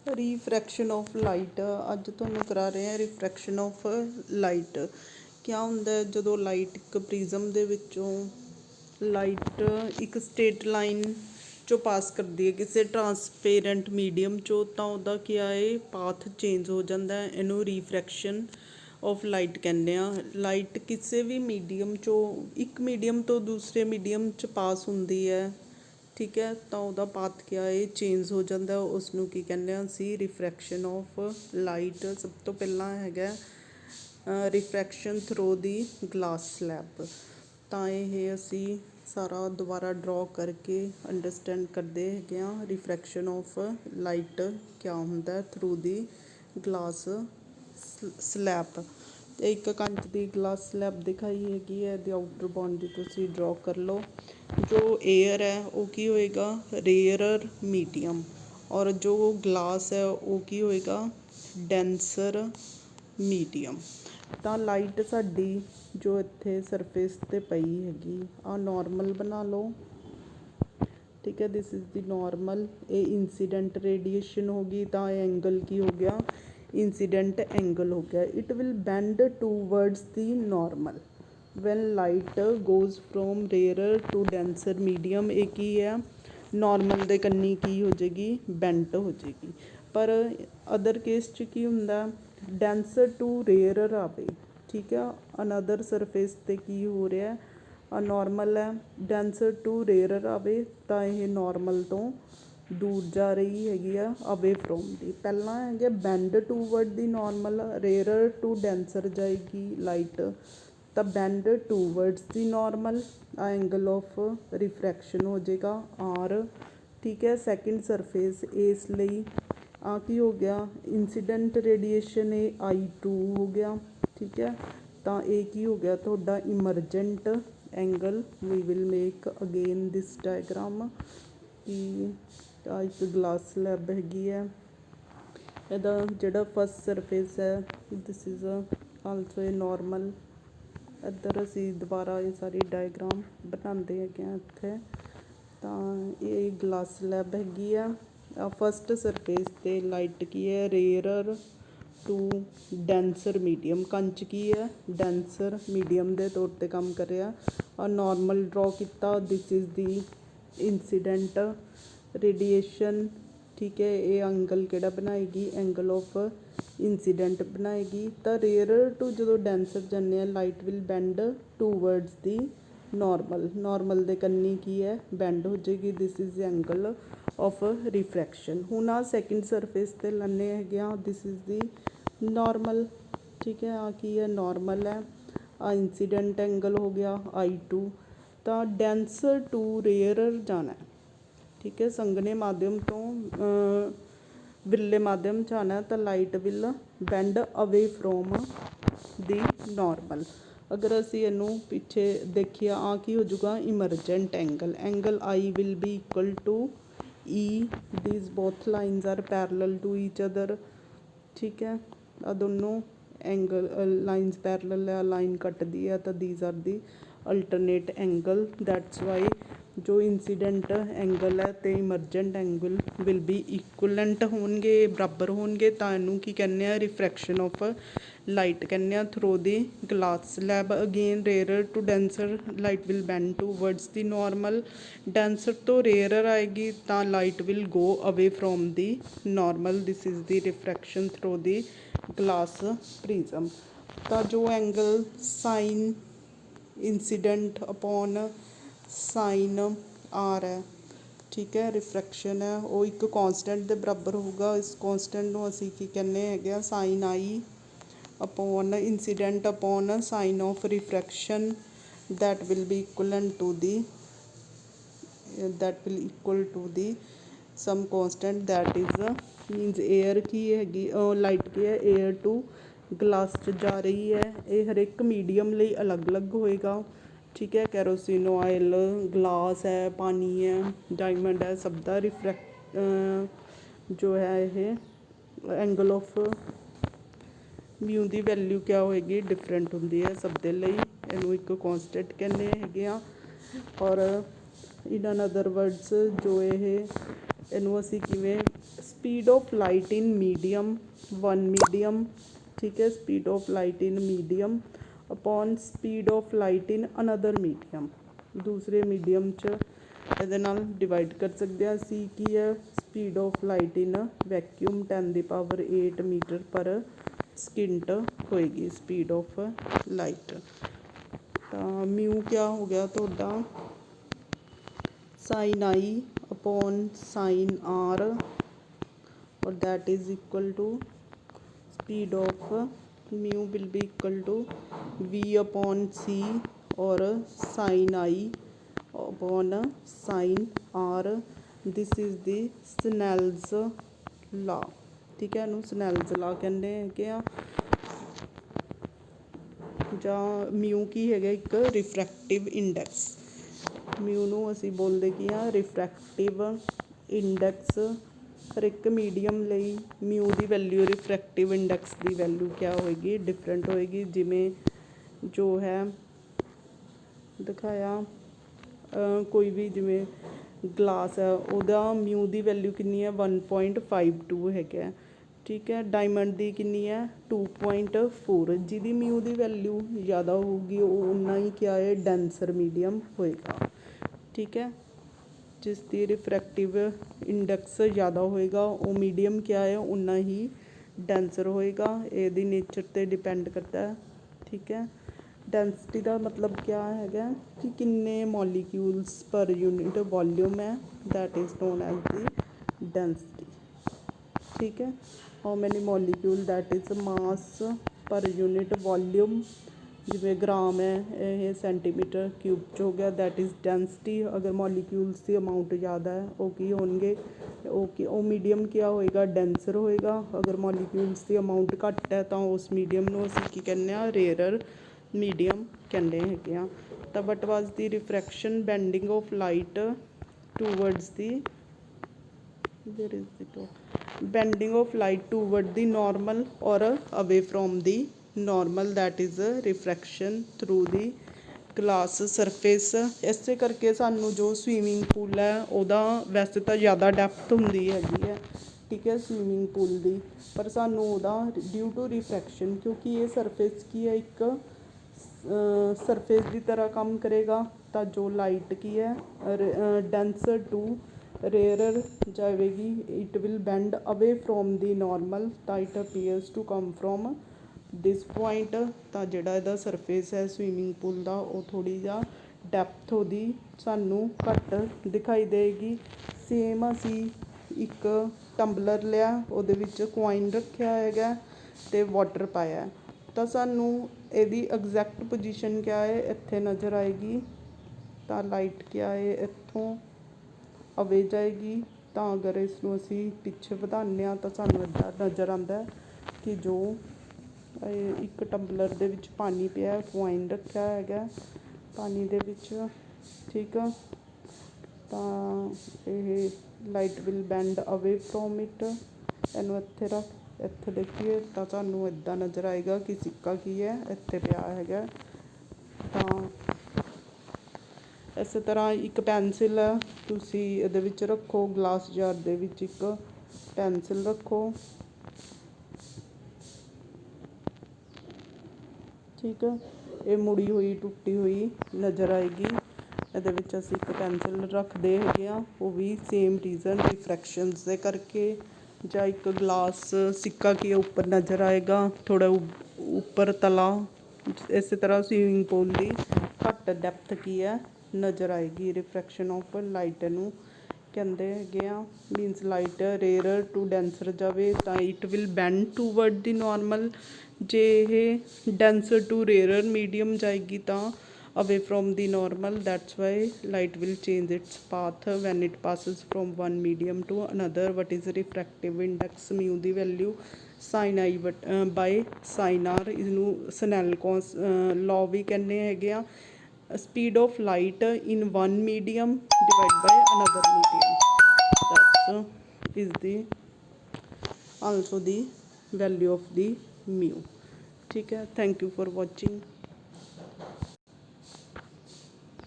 ਰਿਫਰੈਕਸ਼ਨ of light. ਅੱਜ ਤੁਹਾਨੂੰ ਕਰਾ ਰਹੇ ਹਾਂ ਰਿਫਰੈਕਸ਼ਨ ਆਫ ਲਾਈਟ। ਕਿਆ ਹੁੰਦਾ ਜਦੋਂ ਲਾਈਟ ਇੱਕ ਪ੍ਰਿਜ਼ਮ ਦੇ ਵਿੱਚੋਂ ਲਾਈਟ ਇੱਕ ਸਟੇਟ ਲਾਈਨ 'ਚੋਂ ਪਾਸ ਕਰਦੀ ਹੈ ਕਿਸੇ ਟਰਾਂਸਪੇਰੈਂਟ ਮੀਡੀਅਮ 'ਚੋਂ, ਤਾਂ ਉਹਦਾ ਕਿਆ ਹੈ ਪਾਥ ਚੇਂਜ ਹੋ ਜਾਂਦਾ। ਇਹਨੂੰ ਰਿਫਰੈਕਸ਼ਨ ਆਫ ਲਾਈਟ ਕਹਿੰਦੇ ਆ। ਲਾਈਟ ਕਿਸੇ ਵੀ ਮੀਡੀਅਮ 'ਚੋਂ ਇੱਕ ਮੀਡੀਅਮ ਤੋਂ ਦੂਸਰੇ ਮੀਡੀਅਮ 'ਚ ਪਾਸ ਹੁੰਦੀ ਹੈ, ਠੀਕ ਹੈ, ਤਾਂ ਉਹਦਾ ਪਾਥ ਕਿਆ ਹੈ ਚੇਂਜ ਹੋ ਜਾਂਦਾ। ਉਸ ਨੂੰ ਕੀ ਕਹਿੰਦੇ ਹਾਂ ਅਸੀਂ ਰਿਫਰੈਕਸ਼ਨ ਆਫ ਲਾਈਟ। ਸਭ ਤੋਂ ਪਹਿਲਾਂ ਹੈਗਾ ਰਿਫਰੈਕਸ਼ਨ ਥਰੂ ਦੀ ਗਲਾਸ ਸਲੈਬ। ਤਾਂ ਇਹ ਅਸੀਂ ਸਾਰਾ ਦੁਬਾਰਾ ਡਰੋ ਕਰਕੇ ਅੰਡਰਸਟੈਂਡ ਕਰਦੇ ਹੈਗੇ ਹਾਂ ਰਿਫਰੈਕਸ਼ਨ ਆਫ ਲਾਈਟ ਕਿਆ ਹੁੰਦਾ ਥਰੂ ਦੀ ਗਲਾਸ ਸਲੈਬ। ਅਤੇ ਇੱਕ ਕੰਚ ਦੀ ਗਲਾਸ ਸਲੈਬ ਦਿਖਾਈ ਹੈਗੀ ਹੈ, ਇਹਦੀ ਆਊਟਰ ਬਾਉਂਡਰੀ ਤੁਸੀਂ ਡਰੋ ਕਰ ਲਓ। ਜੋ ਏਅਰ ਹੈ ਉਹ ਕੀ ਹੋਏਗਾ ਰੇਅਰਰ ਮੀਡੀਅਮ, ਔਰ ਜੋ ਗਲਾਸ ਹੈ ਉਹ ਕੀ ਹੋਏਗਾ ਡੈਂਸਰ ਮੀਡੀਅਮ। ਤਾਂ ਲਾਈਟ ਸਾਡੀ ਜੋ ਇੱਥੇ ਸਰਫੇਸ 'ਤੇ ਪਈ ਹੈਗੀ ਆ ਨੋਰਮਲ ਬਣਾ ਲਓ, ਠੀਕ ਹੈ, ਦਿਸ ਇਜ਼ ਦੀ ਨੋਰਮਲ। ਇਹ ਇੰਸੀਡੈਂਟ ਰੇਡੀਏਸ਼ਨ ਹੋ ਗਈ, ਤਾਂ ਇਹ ਐਂਗਲ ਕੀ ਹੋ ਗਿਆ ਇੰਸੀਡੈਂਟ ਐਂਗਲ ਹੋ ਗਿਆ। It will bend towards the normal when light goes from rarer to denser medium। ਇਹ ਕੀ ਹੈ ਨੋਰਮਲ ਦੇ ਕੰਨੀ ਕੀ ਹੋ ਜਾਏਗੀ ਬੈਂਟ ਹੋ ਜਾਏਗੀ। ਪਰ ਅਦਰ ਕੇਸ 'ਚ ਕੀ ਹੁੰਦਾ ਡੈਂਸਰ ਟੂ ਰੇਅਰਰ ਆਵੇ, ਠੀਕ ਹੈ, ਅਨਦਰ ਸਰਫੇਸ 'ਤੇ ਕੀ ਹੋ ਰਿਹਾ ਨੋਰਮਲ ਹੈ, ਡੈਂਸਰ ਟੂ ਰੇਅਰਰ ਆਵੇ ਤਾਂ ਇਹ ਨੋਰਮਲ ਤੋਂ ਦੂਰ ਜਾ ਰਹੀ ਹੈਗੀ ਆ ਅਵੇ ਫਰੋਮ ਦੀ। ਪਹਿਲਾਂ ਹੈਗੇ band toward the normal, ਰੇਅਰਰ to denser ਜਾਏਗੀ ਲਾਈਟ, ਤਾਂ band towards the normal angle of ਰਿਫਰੈਕਸ਼ਨ ਹੋ ਜਾਏਗਾ ਆਰ, ਠੀਕ ਹੈ। ਸੈਕਿੰਡ ਸਰਫੇਸ ਇਸ ਲਈ ਆ ਕੀ ਹੋ ਗਿਆ ਇੰਸੀਡੈਂਟ ਰੇਡੀਏਸ਼ਨ ਇਹ I2 ਹੋ ਗਿਆ, ਠੀਕ ਹੈ। ਤਾਂ ਇਹ ਕੀ ਹੋ ਗਿਆ ਤੁਹਾਡਾ emergent angle. We will make again this diagram ਕਿ ਇੱਕ ਗਲਾਸ ਸਲੈਬ ਹੈਗੀ ਹੈ, ਇਹਦਾ ਜਿਹੜਾ ਫਸਟ ਸਰਫੇਸ ਹੈ this is also A normal. ਇੱਧਰ ਅਸੀਂ ਦੁਬਾਰਾ ਇਹ ਸਾਰੀ ਡਾਇਗਰਾਮ ਬਣਾਉਂਦੇ ਹੈਗੇ ਹਾਂ ਇੱਥੇ। ਤਾਂ ਇਹ ਗਲਾਸ ਸਲੈਬ ਹੈਗੀ ਆ ਫਸਟ ਸਰਫੇਸ 'ਤੇ ਲਾਈਟ ਕੀ ਹੈ ਰੇਅਰਰ ਟੂ ਡੈਂਸਰ ਮੀਡੀਅਮ। ਕੰਚ ਕੀ ਹੈ ਡੈਂਸਰ ਮੀਡੀਅਮ ਦੇ ਤੌਰ 'ਤੇ ਕੰਮ ਕਰ ਰਿਹਾ। ਨੋਰਮਲ ਡਰੋ ਕੀਤਾ, ਦਿਸ ਇਜ਼ ਦੀ ਇੰਸੀਡੈਂਟ ਰੇਡੀਏਸ਼ਨ, ਠੀਕ ਹੈ। ਇਹ ਐਂਗਲ ਕਿਹੜਾ ਬਣਾਏਗੀ ਐਂਗਲ ਆਫ ਇੰਸੀਡੈਂਟ ਬਣਾਏਗੀ। ਤਾਂ ਰੇਅਰਰ ਟੂ ਜਦੋਂ ਡੈਂਸਰ ਜਾਂਦੇ ਆ light will bend towards the normal, normal ਦੇ ਕੰਨੀ ਕੀ ਹੈ ਬੈਂਡ ਹੋ ਜਾਏਗੀ, ਦਿਸ ਇਜ਼ ਐਂਗਲ ਆਫ ਰਿਫਰੈਕਸ਼ਨ। ਹੁਣ ਆਹ ਸੈਕਿੰਡ ਸਰਫੇਸ 'ਤੇ ਲੈਂਦੇ ਹੈਗੇ ਆ, ਦਿਸ ਇਜ਼ ਦੀ ਨੋਰਮਲ, ਠੀਕ ਹੈ। ਆ ਕੀ ਹੈ ਨੋਰਮਲ ਹੈ, ਆ ਇੰਸੀਡੈਂਟ ਐਂਗਲ ਹੋ ਗਿਆ I2। ਤਾਂ ਡੈਂਸਰ ਟੂ ਰੇਅਰਰ ਜਾਣਾ, ਠੀਕ ਹੈ, ਸੰਘਣੇ ਮਾਧਿਅਮ ਤੋਂ ਵਿਰਲੇ ਮਾਧਿਅਮ 'ਚ ਆਉਣਾ, ਤਾਂ light will bend away from the normal. ਅਗਰ ਅਸੀਂ ਇਹਨੂੰ ਪਿੱਛੇ ਦੇਖੀਏ ਆ ਕੀ ਹੋ ਜਾਊਗਾ emergent angle, angle I will be equal to E, these both lines are parallel to each other, ਠੀਕ ਹੈ। ਆ ਦੋਨੋਂ ਐਂਗਲ ਲਾਈਨਸ ਪੈਰਲਲ ਹੈ, ਲਾਈਨ ਕੱਟਦੀ ਹੈ, ਤਾਂ these are the alternate angle. That's why ਜੋ ਇੰਸੀਡੈਂਟ ਐਂਗਲ ਹੈ ਅਤੇ emergent angle will be equivalent ਹੋਣਗੇ, ਬਰਾਬਰ ਹੋਣਗੇ। ਤਾਂ ਇਹਨੂੰ ਕੀ ਕਹਿੰਦੇ ਆ ਰਿਫਰੈਕਸ਼ਨ ਆਫ ਲਾਈਟ ਕਹਿੰਦੇ ਆ through the glass slab. Again rarer to denser light will bend towards the normal, denser ਤੋਂ ਰੇਅਰਰ ਆਏਗੀ ਤਾਂ light will go away from the normal, this is the refraction through the glass prism. ਤਾਂ ਜੋ angle sine incident upon sine r ਹੈ, ਠੀਕ ਹੈ, ਰਿਫਰੈਕਸ਼ਨ ਹੈ ਉਹ ਇੱਕ ਕਾਂਸਟੈਂਟ ਦੇ ਬਰਾਬਰ ਹੋਊਗਾ। ਇਸ ਕਾਂਸਟੈਂਟ ਨੂੰ ਅਸੀਂ ਕੀ ਕਹਿੰਦੇ ਹੈਗੇ ਆ sine I upon incident upon sine of refraction, that will be equivalent to the that will equal to the some constant that is means air ਕੀ ਹੈਗੀ ਲਾਈਟ ਕੀ ਹੈ ਏਅਰ ਟੂ ਗਲਾਸ 'ਚ ਜਾ ਰਹੀ ਹੈ। ਇਹ ਹਰ ਇੱਕ ਮੀਡੀਅਮ ਲਈ ਅਲੱਗ ਅਲੱਗ ਹੋਏਗਾ, ਠੀਕ ਹੈ। ਕੈਰੋਸਿਨ ਆਇਲ, ਗਲਾਸ ਹੈ, ਪਾਣੀ ਹੈ, ਡਾਇਮੰਡ ਹੈ, ਸਭ ਦਾ ਜੋ ਹੈ ਇਹ ਐਂਗਲ ਆਫ ਮਿਊ ਦੀ ਵੈਲਿਊ ਕਿਆ ਹੋਏਗੀ ਡਿਫਰੈਂਟ ਹੁੰਦੀ ਹੈ ਸਭ ਦੇ ਲਈ। ਇਹਨੂੰ ਇੱਕ ਕਾਂਸਟੈਂਟ ਕਹਿੰਦੇ ਹੈਗੇ ਆ। ਔਰ ਇਨ ਅਦਰ ਵਰਡਸ ਜੋ ਇਹਨੂੰ ਅਸੀਂ ਕਿਵੇਂ speed of light in medium, one medium, ठीक है, speed of light in medium upon speed of light in another medium, दूसरे मीडियम च ਇਹਦੇ ਨਾਲ ਡਿਵਾਈਡ ਕਰ ਸਕਦੇ ਹਾਂ ਅਸੀਂ। ਕੀ ਹੈ speed of light in vacuum 10⁸ metre per second ਹੋਏਗੀ ਸਪੀਡ ਆਫ ਲਾਈਟ। ਤਾਂ ਮਿਊ ਕਿਆ ਹੋ ਗਿਆ ਤੁਹਾਡਾ sine I upon sine r, और that is equal to speed of mu will be equal to v upon c और sine I upon sine r. This is the Snell's law, ठीक है, ਇਹਨੂੰ स्नैल्स लॉ ਕਹਿੰਦੇ ਹੈਗੇ ਆ। ਜਾਂ ਮਿਊ ਕੀ ਹੈਗਾ ਇੱਕ ਰਿਫਰੈਕਟਿਵ ਇੰਡੈਕਸ, ਮਿਊ ਨੂੰ ਅਸੀਂ ਬੋਲਦੇ ਕੀ ਆ ਰਿਫਰੈਕਟਿਵ ਇੰਡੈਕਸ। ਹਰ ਇੱਕ ਮੀਡੀਅਮ ਲਈ ਮਿਊ the value refractive index the value ਕਿਆ ਹੋਏਗੀ ਡਿਫਰੈਂਟ ਹੋਏਗੀ। ਜਿਵੇਂ ਜੋ ਹੈ ਦਿਖਾਇਆ ਕੋਈ ਵੀ ਜਿਵੇਂ ਗਲਾਸ ਹੈ ਉਹਦਾ ਮਿਊ ਦੀ ਵੈਲਿਊ ਕਿੰਨੀ ਹੈ 1.52 ਹੈਗਾ, ਠੀਕ ਹੈ। ਡਾਇਮੰਡ ਦੀ ਕਿੰਨੀ ਹੈ 2.4, ਜਿਹਦੀ ਮਿਊ ਦੀ ਵੈਲਿਊ ਜ਼ਿਆਦਾ ਹੋਊਗੀ ਉਹ ਉਨਾ ਹੀ ਕਿਆ ਹੈ ਡੈਂਸਰ ਮੀਡੀਅਮ ਹੋਏਗਾ, ਠੀਕ ਹੈ। ਜਿਸ ਦੀ ਰਿਫਰੈਕਟਿਵ ਇੰਡੈਕਸ ਜ਼ਿਆਦਾ ਹੋਏਗਾ ਉਹ ਮੀਡੀਅਮ ਕਿਆ ਹੈ ਉਨਾ ਹੀ ਡੈਂਸਰ ਹੋਏਗਾ। ਇਹਦੀ ਨੇਚਰ 'ਤੇ ਡਿਪੈਂਡ ਕਰਦਾ ਹੈ, ਠੀਕ ਹੈ। ਡੈਂਸਿਟੀ ਦਾ ਮਤਲਬ ਕਿਆ ਹੈਗਾ ਕਿ ਕਿੰਨੇ ਮੋਲੀਕਿਊਲਸ ਪਰ ਯੂਨਿਟ ਵੋਲਿਊਮ ਹੈ, that is non as the density, ਠੀਕ ਹੈ। How many molecule that is ਮਾਸ ਪਰ ਯੂਨਿਟ ਵੋਲਿਊਮ, ਜਿਵੇਂ ਗ੍ਰਾਮ ਹੈ ਇਹ ਸੈਂਟੀਮੀਟਰ ਕਿਊਬ 'ਚ ਹੋ ਗਿਆ, ਦੈਟ ਇਜ਼ ਡੈਂਸਿਟੀ। ਅਗਰ ਮੋਲੀਕਿਊਲਸ ਦੀ ਅਮਾਊਂਟ ਜ਼ਿਆਦਾ ਹੈ ਉਹ ਕੀ ਹੋਣਗੇ ਉਹ ਮੀਡੀਅਮ ਕਿਆ ਹੋਏਗਾ ਡੈਂਸਰ ਹੋਏਗਾ। ਅਗਰ ਮੋਲੀਕਿਊਲਸ ਦੀ ਅਮਾਊਂਟ ਘੱਟ ਹੈ ਤਾਂ ਉਸ ਮੀਡੀਅਮ ਨੂੰ ਅਸੀਂ ਕੀ ਕਹਿੰਦੇ ਹਾਂ ਰੇਅਰਰ ਮੀਡੀਅਮ ਕਹਿੰਦੇ ਹੈਗੇ ਆ। ਤਾਂ ਵਟ ਵਾਜ਼ ਦੀ ਰਿਫਰੈਕਸ਼ਨ bending of light towards the bending of light toward the normal or away from the normal, that is refraction through the glass surface। ਇਸੇ ਕਰਕੇ ਸਾਨੂੰ ਜੋ ਸਵੀਮਿੰਗ ਪੂਲ ਹੈ ਉਹਦਾ ਵੈਸੇ ਤਾਂ ਜ਼ਿਆਦਾ ਡੈਪਥ ਹੁੰਦੀ ਹੈਗੀ ਹੈ, ਠੀਕ ਹੈ, ਸਵੀਮਿੰਗ ਪੂਲ ਦੀ, ਪਰ ਸਾਨੂੰ ਉਹਦਾ ਡਿਊ ਟੂ ਰਿਫਰੈਕਸ਼ਨ ਕਿਉਂਕਿ ਇਹ ਸਰਫੇਸ ਕੀ ਹੈ ਇੱਕ ਸਰਫੇਸ ਦੀ ਤਰ੍ਹਾਂ ਕੰਮ ਕਰੇਗਾ ਤਾਂ ਜੋ ਲਾਈਟ ਕੀ ਹੈ ਡੈਂਸਰ ਟੂ ਰੇਅਰਰ ਜਾਵੇਗੀ। It will bend away from the normal ਤਾਂ it appears to come from this point. ਤਾਂ ਜਿਹੜਾ ਇਹਦਾ ਸਰਫੇਸ ਹੈ ਸਵੀਮਿੰਗ ਪੂਲ ਦਾ ਉਹ ਥੋੜ੍ਹੀ ਜਿਹਾ ਡੈਪਥ ਉਹਦੀ ਸਾਨੂੰ ਘੱਟ ਦਿਖਾਈ ਦੇਗੀ। ਸੇਮ ਅਸੀਂ ਇੱਕ ਟੰਬਲਰ ਲਿਆ ਉਹਦੇ ਵਿੱਚ ਕੁਆਇਨ ਰੱਖਿਆ ਹੈਗਾ ਅਤੇ ਵਾਟਰ ਪਾਇਆ ਤਾਂ ਸਾਨੂੰ ਇਹਦੀ ਐਗਜ਼ੈਕਟ ਪੋਜੀਸ਼ਨ ਕਿਆ ਹੈ ਇੱਥੇ ਨਜ਼ਰ ਆਏਗੀ। ਤਾਂ ਲਾਈਟ ਕਿਆ ਹੈ ਇੱਥੋਂ ਅਵੇ ਜਾਏਗੀ, ਤਾਂ ਅਗਰ ਇਸ ਨੂੰ ਅਸੀਂ ਪਿੱਛੇ ਵਧਾਉਂਦੇ ਹਾਂ ਤਾਂ ਸਾਨੂੰ ਇੱਦਾਂ ਨਜ਼ਰ ਆਉਂਦਾ ਕਿ ਜੋ ਇੱਕ ਟੰਬਲਰ ਦੇ ਵਿੱਚ ਪਾਣੀ ਪਿਆ ਕੁਆਇਨ ਰੱਖਿਆ ਹੈਗਾ ਪਾਣੀ ਦੇ ਵਿੱਚ, ਠੀਕ ਆ। ਤਾਂ ਇਹ light will bend away from it. ਇਹਨੂੰ ਇੱਥੇ ਰੱਖ ਇੱਥੇ ਦੇਖੀਏ ਤਾਂ ਸਾਨੂੰ ਇੱਦਾਂ ਨਜ਼ਰ ਆਏਗਾ ਕਿ ਸਿੱਕਾ ਕੀ ਹੈ ਇੱਥੇ ਪਿਆ ਹੈਗਾ। ਤਾਂ ਇਸੇ ਤਰ੍ਹਾਂ ਇੱਕ ਪੈਨਸਿਲ ਹੈ ਤੁਸੀਂ ਇਹਦੇ ਵਿੱਚ ਰੱਖੋ ਗਲਾਸ ਜਾਰ ਦੇ ਵਿੱਚ ਇੱਕ ਪੈਨਸਿਲ ਰੱਖੋ, ਠੀਕ ਹੈ। ਇਹ ਮੁੜੀ ਹੋਈ ਟੁੱਟੀ ਹੋਈ ਨਜ਼ਰ ਆਏਗੀ। ਇਹਦੇ ਵਿੱਚ ਅਸੀਂ ਇੱਕ ਪੈਨਸਿਲ ਰੱਖਦੇ ਹੈਗੇ ਹਾਂ ਉਹ ਵੀ ਸੇਮ ਰੀਜ਼ਨ ਰਿਫਰੈਕਸ਼ਨਸ ਦੇ ਕਰਕੇ। ਜਾਂ ਇੱਕ ਗਲਾਸ ਸਿੱਕਾ ਕੀ ਉੱਪਰ ਨਜ਼ਰ ਆਏਗਾ ਥੋੜ੍ਹਾ ਉੱਪਰ ਤਲਾ। ਇਸੇ ਤਰ੍ਹਾਂ ਸਵੀਮਿੰਗ ਪੂਲ ਦੀ ਘੱਟ ਡੈਪਥ ਕੀ ਹੈ ਨਜ਼ਰ ਆਏਗੀ। ਰਿਫਰੈਕਸ਼ਨ ਆਫ ਲਾਈਟ ਨੂੰ ਕਹਿੰਦੇ ਹੈਗੇ ਆ, means light rarer to denser ਜਾਵੇ ਤਾਂ it will bend toward the normal. ਜੇ ਇਹ ਡੈਂਸਰ ਟੂ ਰੇਅਰਰ ਮੀਡੀਅਮ ਜਾਏਗੀ ਤਾਂ away from the normal, that's why light will change its path when it passes from one medium to another. What is refractive index mu the value sine I by sine r. ਇਹਨੂੰ Snell ਲॉ ਵੀ ਕਹਿੰਦੇ ਹੈਗੇ ਆ। speed of light in one medium divided by another medium, that is the also the value of the mu, ठीक है। thank you for watching।